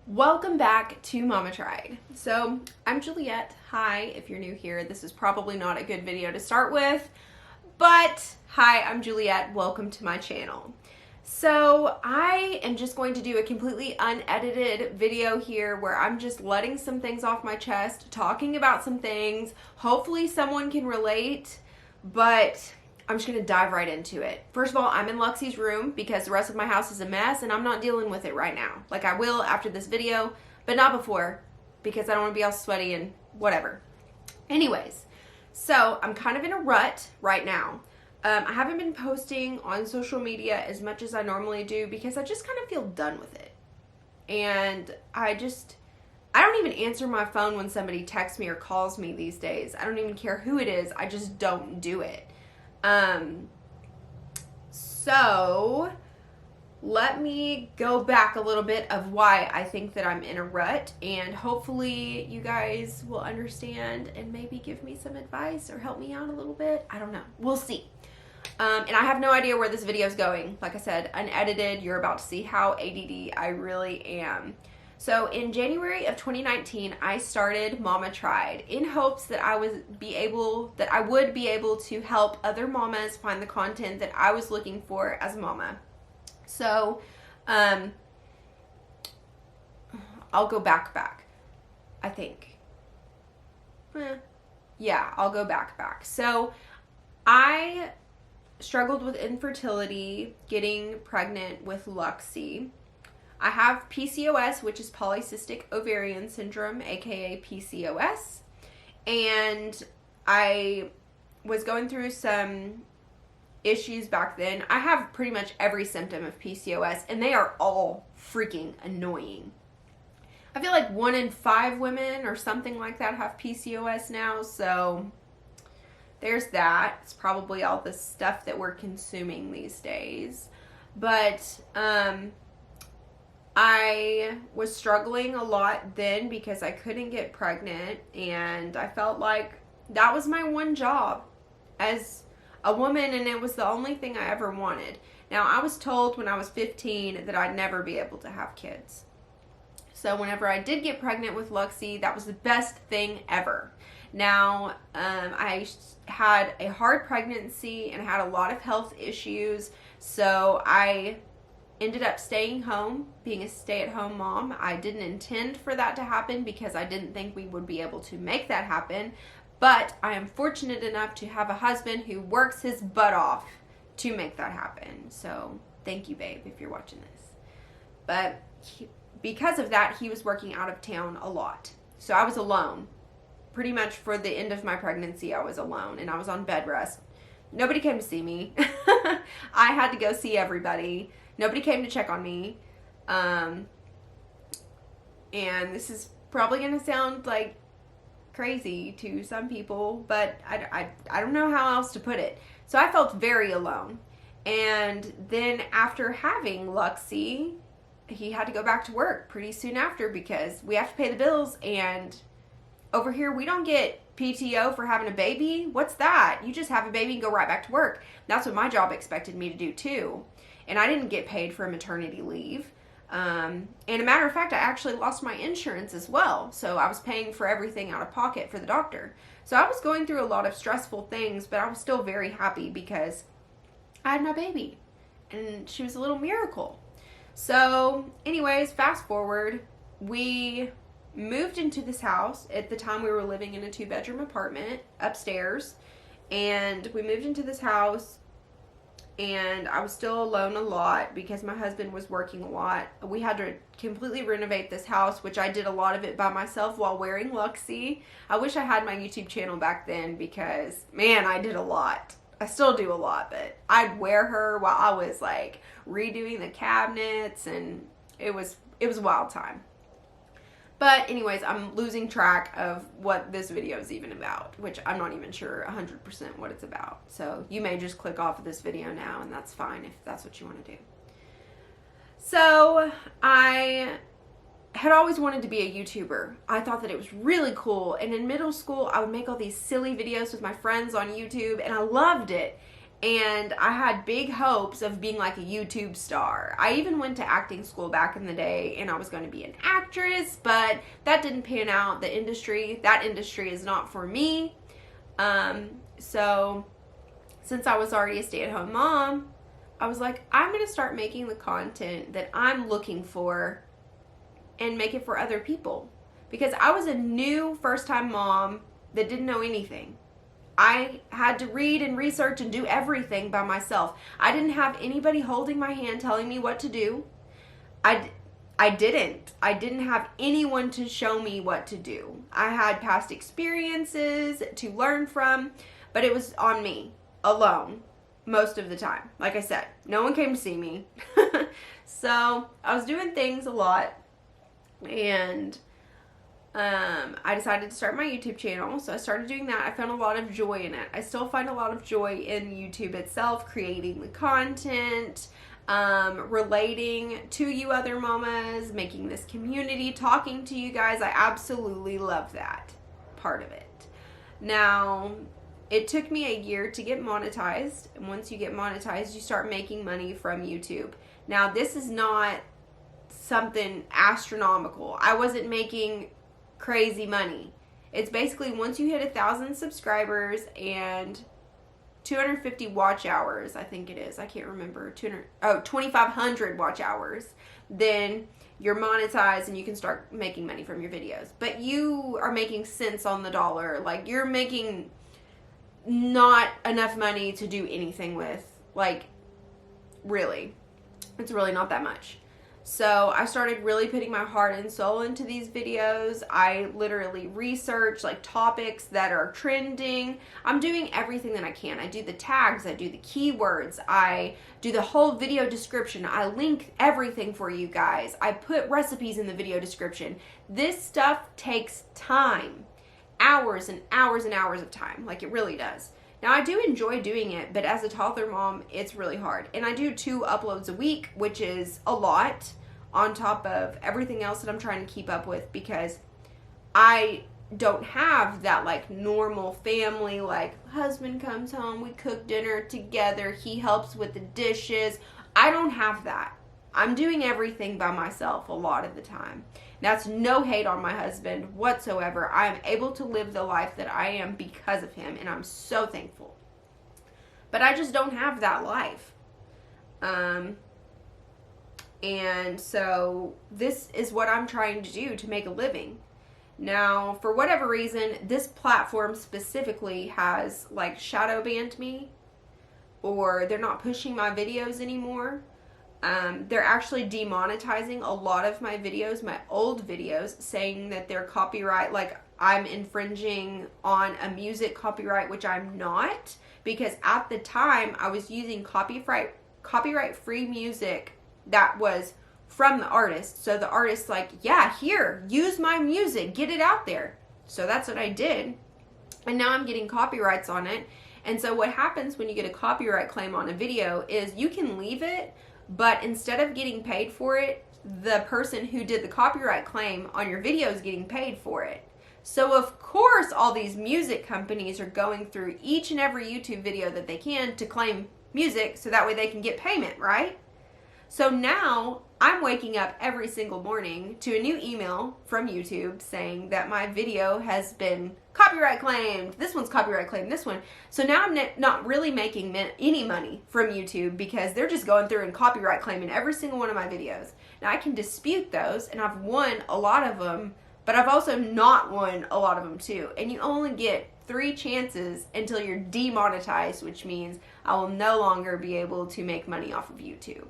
Welcome back to Mama Tried. So I'm Juliet. Hi, if you're new here, this is probably not a good video to start with, but hi, I'm Juliet. Welcome to my channel. So I am just going to do a completely unedited video here where I'm just letting some things off my chest, talking about some things. Hopefully someone can relate, but I'm just going to dive right into it. First of all, I'm in Luxie's room because the rest of my house is a mess and I'm not dealing with it right now. Like I will after this video, but not before because I don't want to be all sweaty and whatever. Anyways, so I'm kind of in a rut right now. I haven't been posting on social media as much as I normally do because I just kind of feel done with it. And I don't even answer my phone when somebody texts me or calls me these days. I don't even care who it is. I just don't do it. So let me go back a little bit of why I think that I'm in a rut, and hopefully you guys will understand and maybe give me some advice or help me out a little bit. I don't know. We'll see. And I have no idea where this video is going. Like I said, unedited. You're about to see how ADD I really am. So in January of 2019, I started Mama Tried in hopes that I would be able to help other mamas find the content that I was looking for as a mama. So, I'll go back, I think. Yeah, I'll go back. So, I struggled with infertility, getting pregnant with Luxie. I have PCOS, which is polycystic ovarian syndrome, aka PCOS, and I was going through some issues back then. I have pretty much every symptom of PCOS, and they are all freaking annoying. I feel like 1 in 5 women or something like that have PCOS now, so there's that. It's probably all the stuff that we're consuming these days. But, I was struggling a lot then because I couldn't get pregnant, and I felt like that was my one job as a woman, and it was the only thing I ever wanted. Now, I was told when I was 15 that I'd never be able to have kids. So whenever I did get pregnant with Luxie, that was the best thing ever. Now, I had a hard pregnancy and had a lot of health issues, so I ended up staying home, being a stay-at-home mom. I didn't intend for that to happen because I didn't think we would be able to make that happen, but I am fortunate enough to have a husband who works his butt off to make that happen. So thank you, babe, if you're watching this. But because of that, he was working out of town a lot. So I was alone. Pretty much for the end of my pregnancy, I was alone, and I was on bed rest. Nobody came to see me. I had to go see everybody. Nobody came to check on me. And this is probably going to sound like crazy to some people, but I don't know how else to put it. So I felt very alone. And then after having Luxie, he had to go back to work pretty soon after because we have to pay the bills, and over here we don't get PTO for having a baby. What's that? You just have a baby and go right back to work. That's what my job expected me to do too. And I didn't get paid for maternity leave. And a matter of fact, I actually lost my insurance as well. So I was paying for everything out of pocket for the doctor. So I was going through a lot of stressful things, but I was still very happy because I had my baby. And she was a little miracle. So anyways, fast forward, we moved into this house. At the time, we were living in a 2-bedroom apartment upstairs. And we moved into this house, and I was still alone a lot because my husband was working a lot. We had to completely renovate this house, which I did a lot of it by myself while wearing Luxie. I wish I had my YouTube channel back then because, man, I did a lot. I still do a lot, but I'd wear her while I was like redoing the cabinets, and it was a wild time. But anyways, I'm losing track of what this video is even about, which I'm not even sure 100% what it's about. So you may just click off of this video now, and that's fine if that's what you want to do. So I had always wanted to be a YouTuber. I thought that it was really cool. And in middle school, I would make all these silly videos with my friends on YouTube, and I loved it. And I had big hopes of being like a YouTube star. I even went to acting school back in the day, and I was going to be an actress, but that didn't pan out. That industry is not for me. So since I was already a stay-at-home mom, I was like, I'm going to start making the content that I'm looking for and make it for other people. Because I was a new first-time mom that didn't know anything. I had to read and research and do everything by myself. I didn't have anybody holding my hand telling me what to do. I didn't have anyone to show me what to do. I had past experiences to learn from, but it was on me, alone, most of the time. Like I said, no one came to see me. So I was doing things a lot, and I decided to start my YouTube channel. So I started doing that. I found a lot of joy in it. I still find a lot of joy in YouTube itself, creating the content, relating to you other mamas, making this community, talking to you guys. I absolutely love that part of it. Now, it took me a year to get monetized. And once you get monetized, you start making money from YouTube. Now, this is not something astronomical. I wasn't making crazy money. It's basically once you hit 1,000 subscribers and 250 watch hours, I think it is. I can't remember. 2,500 watch hours. Then you're monetized and you can start making money from your videos. But you are making cents on the dollar. Like, you're making not enough money to do anything with. Like, really. It's really not that much. So I started really putting my heart and soul into these videos. I literally research like topics that are trending. I'm doing everything that I can. I do the tags, I do the keywords, I do the whole video description. I link everything for you guys. I put recipes in the video description. This stuff takes time. Hours and hours and hours of time. Like, it really does. Now, I do enjoy doing it, but as a toddler mom, it's really hard. And I do 2 uploads a week, which is a lot on top of everything else that I'm trying to keep up with, because I don't have that like normal family, like husband comes home, we cook dinner together, he helps with the dishes. I don't have that. I'm doing everything by myself a lot of the time. That's no hate on my husband whatsoever. I am able to live the life that I am because of him, and I'm so thankful. But I just don't have that life. And so this is what I'm trying to do to make a living. Now, for whatever reason, this platform specifically has like shadow banned me, or they're not pushing my videos anymore. They're actually demonetizing a lot of my videos, my old videos, saying that they're copyright, like I'm infringing on a music copyright, which I'm not, because at the time I was using copyright-free music that was from the artist. So the artist's like, yeah, here, use my music, get it out there. So that's what I did. And now I'm getting copyrights on it. And so what happens when you get a copyright claim on a video is you can leave it, but instead of getting paid for it, the person who did the copyright claim on your video is getting paid for it. So of course all these music companies are going through each and every YouTube video that they can to claim music so that way they can get payment, right? So now I'm waking up every single morning to a new email from YouTube saying that my video has been copyright claimed. This one's copyright claimed, this one. So now I'm not really making any money from YouTube because they're just going through and copyright claiming every single one of my videos. Now I can dispute those, and I've won a lot of them, but I've also not won a lot of them too. And you only get 3 chances until you're demonetized, which means I will no longer be able to make money off of YouTube.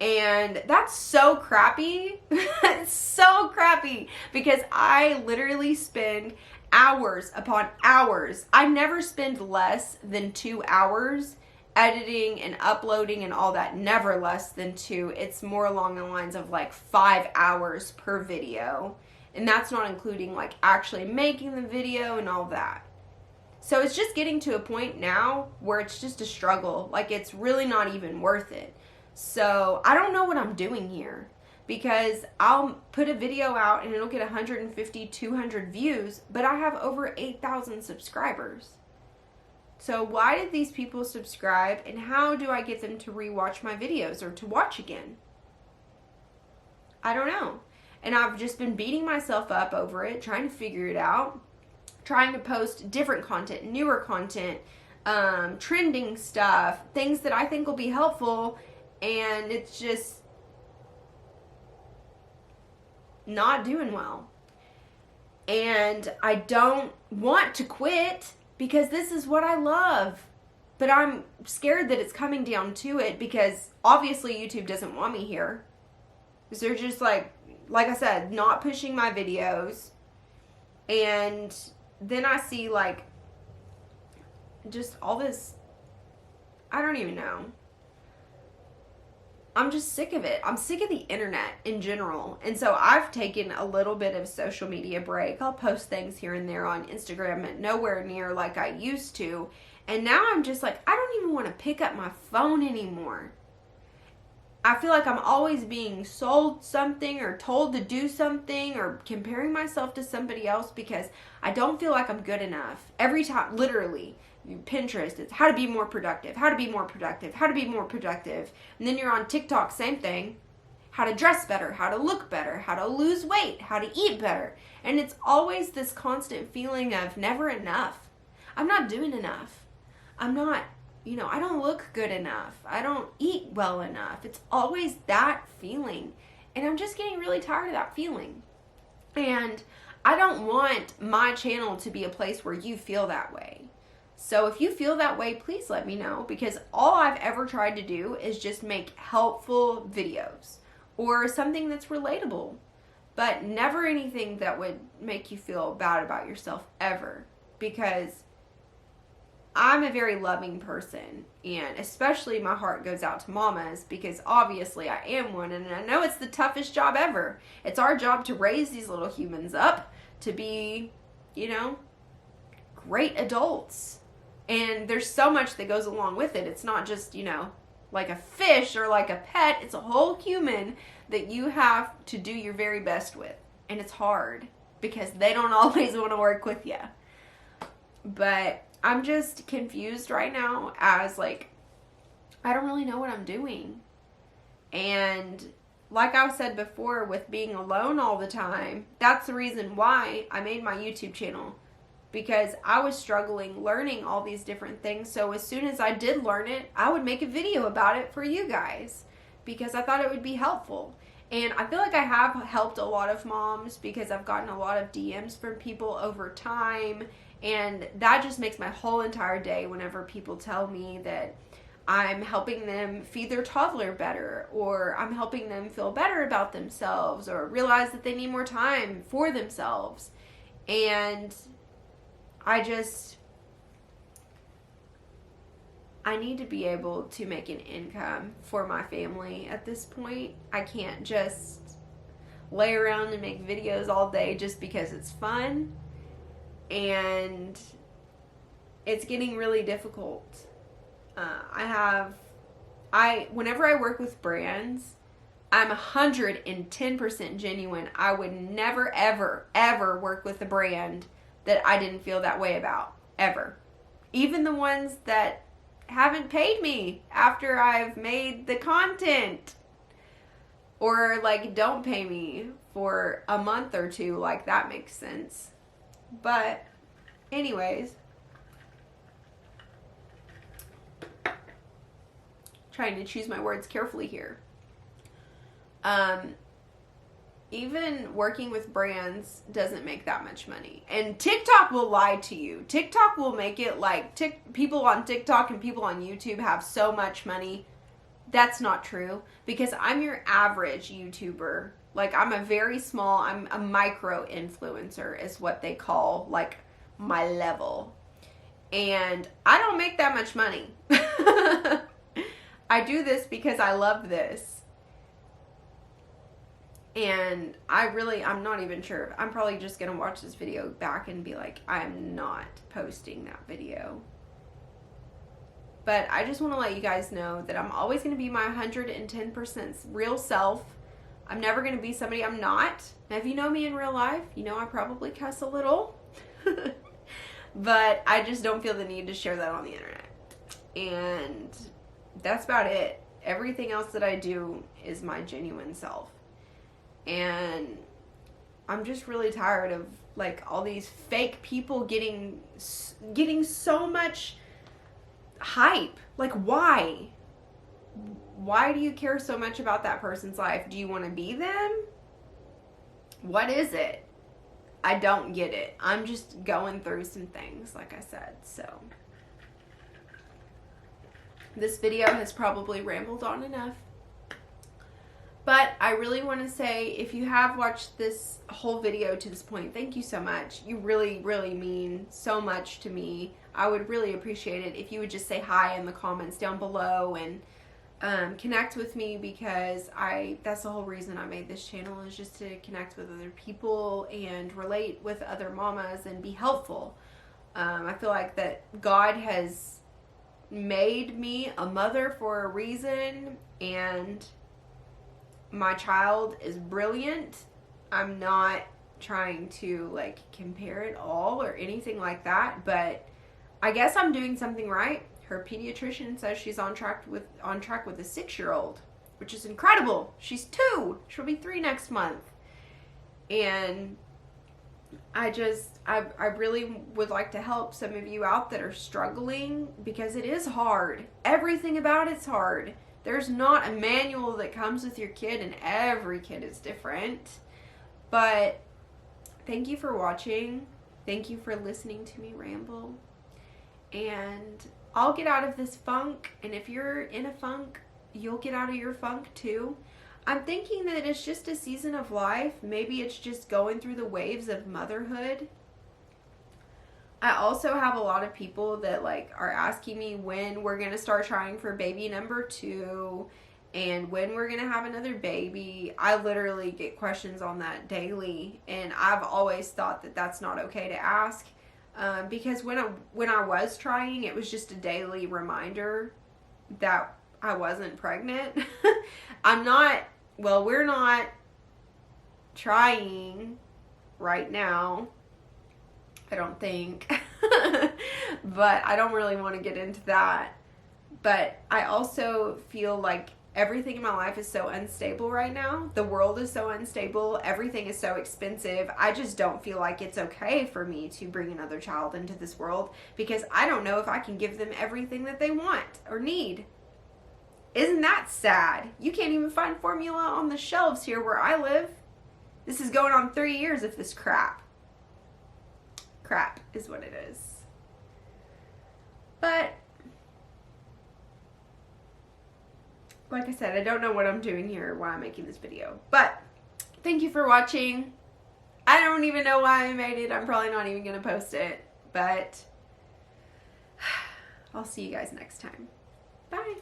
And that's so crappy. It's so crappy because I literally spend hours upon hours. I never spend less than 2 hours editing and uploading and all that. Never less than 2. It's more along the lines of like 5 hours per video. And that's not including like actually making the video and all that. So it's just getting to a point now where it's just a struggle. Like, it's really not even worth it. So I don't know what I'm doing here, because I'll put a video out and it'll get 150, 200 views, but I have over 8,000 subscribers. So why did these people subscribe, and how do I get them to rewatch my videos or to watch again? I don't know. And I've just been beating myself up over it, trying to figure it out, trying to post different content, newer content, trending stuff, things that I think will be helpful, and it's just not doing well. And I don't want to quit because this is what I love. But I'm scared that it's coming down to it because obviously YouTube doesn't want me here. Because they're just like I said, not pushing my videos. And then I see like just all this, I don't even know. I'm just sick of it. I'm sick of the internet in general. And so I've taken a little bit of social media break. I'll post things here and there on Instagram, and nowhere near like I used to. And now I'm just like, I don't even want to pick up my phone anymore. I feel like I'm always being sold something or told to do something or comparing myself to somebody else because I don't feel like I'm good enough. Every time, literally, Pinterest, it's how to be more productive, how to be more productive, how to be more productive. And then you're on TikTok, same thing. How to dress better, how to look better, how to lose weight, how to eat better. And it's always this constant feeling of never enough. I'm not doing enough. I'm not, I don't look good enough. I don't eat well enough. It's always that feeling. And I'm just getting really tired of that feeling. And I don't want my channel to be a place where you feel that way. So if you feel that way, please let me know, because all I've ever tried to do is just make helpful videos or something that's relatable, but never anything that would make you feel bad about yourself ever, because I'm a very loving person, and especially my heart goes out to mamas because obviously I am one, and I know it's the toughest job ever. It's our job to raise these little humans up to be, great adults. And there's so much that goes along with it. It's not just, like a fish or like a pet. It's a whole human that you have to do your very best with. And it's hard because they don't always want to work with you. But I'm just confused right now as I don't really know what I'm doing. And like I said before, with being alone all the time, that's the reason why I made my YouTube channel. Because I was struggling learning all these different things. So as soon as I did learn it, I would make a video about it for you guys because I thought it would be helpful. And I feel like I have helped a lot of moms because I've gotten a lot of DMs from people over time. And that just makes my whole entire day whenever people tell me that I'm helping them feed their toddler better, or I'm helping them feel better about themselves, or realize that they need more time for themselves. And I need to be able to make an income for my family at this point. I can't just lay around and make videos all day just because it's fun. And it's getting really difficult. Whenever I work with brands, I'm 110% genuine. I would never, ever, ever work with a brand that I didn't feel that way about, ever. Even the ones that haven't paid me after I've made the content, or don't pay me for a month or two, that makes sense. But anyways, trying to choose my words carefully here. Even working with brands doesn't make that much money. And TikTok will lie to you. TikTok will make it like people on TikTok and people on YouTube have so much money. That's not true, because I'm your average YouTuber. I'm a very small, I'm a micro influencer is what they call my level. And I don't make that much money. I do this because I love this. And I'm not even sure. I'm probably just going to watch this video back and be like, I'm not posting that video. But I just want to let you guys know that I'm always going to be my 110% real self. I'm never going to be somebody I'm not. Now, if you know me in real life, you know I probably cuss a little. But I just don't feel the need to share that on the internet. And that's about it. Everything else that I do is my genuine self. And I'm just really tired of like all these fake people getting so much hype. Like, why? Why do you care so much about that person's life? Do you want to be them? What is it? I don't get it. I'm just going through some things, like I said. So this video has probably rambled on enough. But I really want to say, if you have watched this whole video to this point, thank you so much. You really, really mean so much to me. I would really appreciate it if you would just say hi in the comments down below and connect with me, because that's the whole reason I made this channel, is just to connect with other people and relate with other mamas and be helpful. I feel like that God has made me a mother for a reason, and my child is brilliant. I'm not trying to like compare it all or anything like that, but I guess I'm doing something right. Her pediatrician says she's on track with a 6-year-old, which is incredible. She's 2. She'll be 3 next month. And I really would like to help some of you out that are struggling, because it is hard. Everything about it's hard. There's not a manual that comes with your kid, and every kid is different. But thank you for watching. Thank you for listening to me ramble. And I'll get out of this funk, and if you're in a funk, you'll get out of your funk too. I'm thinking that it's just a season of life. Maybe it's just going through the waves of motherhood. I also have a lot of people that like are asking me when we're going to start trying for baby number 2 and when we're going to have another baby. I literally get questions on that daily, and I've always thought that that's not okay to ask. Because when I was trying, it was just a daily reminder that I wasn't pregnant. We're not trying right now, I don't think. But I don't really want to get into that. But I also feel like everything in my life is so unstable right now. The world is so unstable. Everything is so expensive. I just don't feel like it's okay for me to bring another child into this world, because I don't know if I can give them everything that they want or need. Isn't that sad? You can't even find formula on the shelves here where I live. This is going on 3 years of this crap. Crap is what it is. But like I said, I don't know what I'm doing here, why I'm making this video. But thank you for watching. I don't even know why I made it. I'm probably not even going to post it. But I'll see you guys next time. Bye.